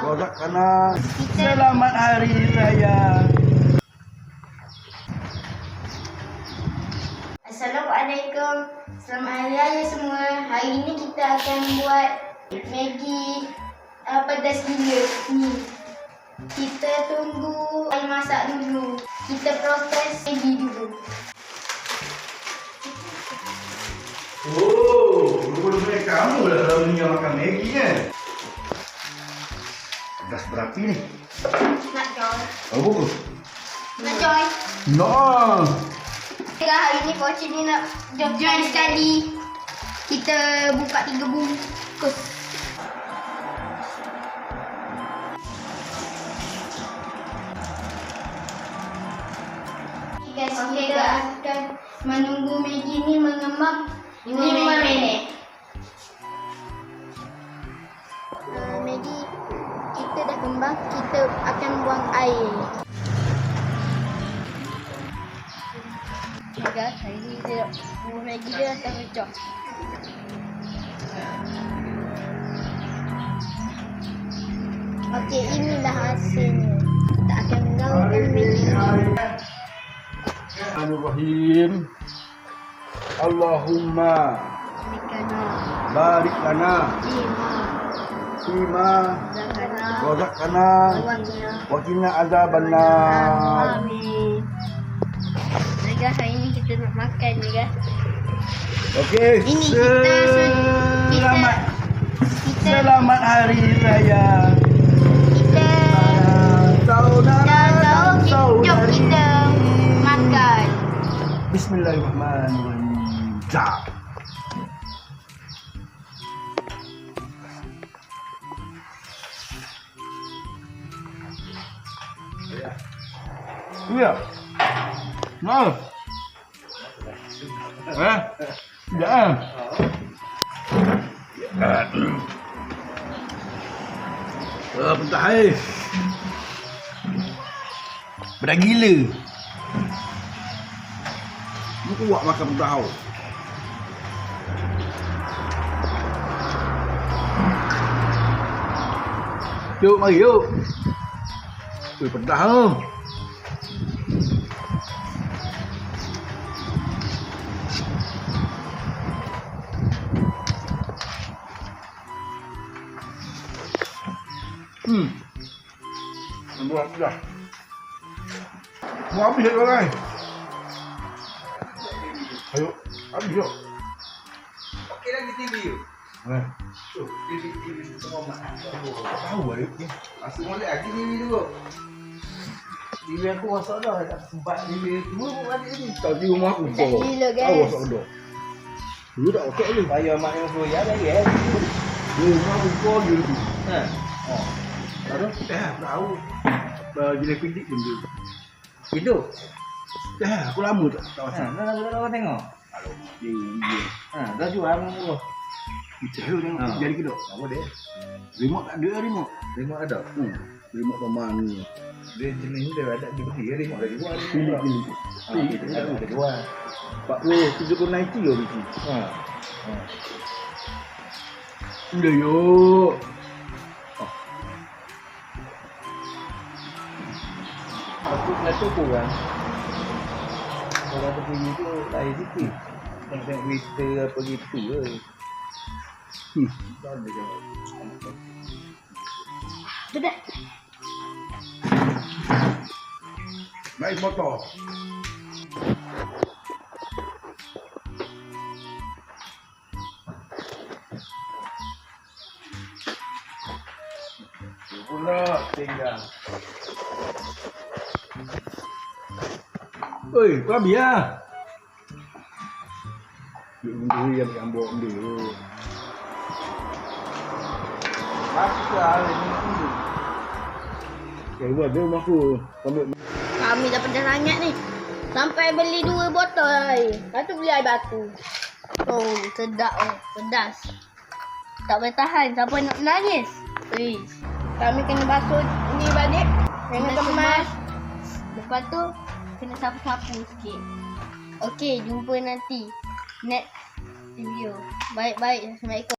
Karena selamat hari raya. Assalamualaikum. Selamat hari raya semua. Hari ini kita akan buat Maggi pedas gila ni. Kita tunggu air masak dulu. Kita proses Maggi dulu. Oh, rupanya kamu lah selalu yang makan Maggi kan? Pedas berapi ni. Nak join? Apa tu? Nak join? No. Hari ni Koci ni nak join sekali. Kita buka 3 bungkus. Guys, kita akan menunggu Maggi ni mengembang 5 minit. Maggi kita dah kembang, kita akan buang air. Okay guys, hari ni dia buah Maggi dia dah pecah. Okey, inilah hasilnya. Kita akan menggaulkan Maggi. Bismillahirrahmanirrahim. Allahumma barik lana fima razaqtana wa qina azabannar. Amin. Guys, hari ni kita nak makan ni guys. Okey. Ini Selamat hari raya. Kita Saudara dan jom saudari. kita makan. Bismillahirrahmanirrahim. Jap. Ya. Nah. Ya. Bentar hai. Bedah gila. Ni kuat makan bedah tau. Yuk, mari yuk. Pedah tau. Buat dah. Mau habis tak orang? Ayo, habis yuk. Okey lagi TV you. TV semua mak. Tahu lah yuk. Masuk molek lagi TV tu. TV aku rosak dah, tak sempat TV semua pun ada ni. Tahu di rumah aku Dah kau. gila, guys. Tahu rosak dah. Dulu tak okey ni. Bayar mak yang soya lagi Di rumah aku kau je tu. Ha. Oh. Tahu? Tahu. Jenis pidik pun dia. Itu. Aku lama tak tahu. Ha, nak orang tengok. Kalau dia. Ha, dah jual murah. Kita tengok jadi kedok. Apa dia? Remote tak ada remote. Tengok ada. Remote pemain ni. Dia jenis dia ada di beli remote lagi jual. Pilih. Ha, kita ada jual. 40 70 90 lah mesti. Ha. Udah yuk. Aku kata kurang. Kalau aku pergi tu lain sikit. Tengok berita apa gitu ke. Tak ada jawab. Sudah. Naik motor. Pula tinggal. Oi, kau biar. Dulu yang ambok dulu. Aku hari ni dulu. Kau buat dia rumah aku. Kami dah pedas sangat ni. Sampai beli 2 botol air. Lepas tu beli air batu. Oh, sedap oh. Pedas. Tak boleh tahan. Siapa nak menangis? Please. Kami kena basuh ni balik. Kena kemas. Lepas tu, kena sapu-sapu sikit. Okey, jumpa nanti. Next video. Baik-baik. Assalamualaikum.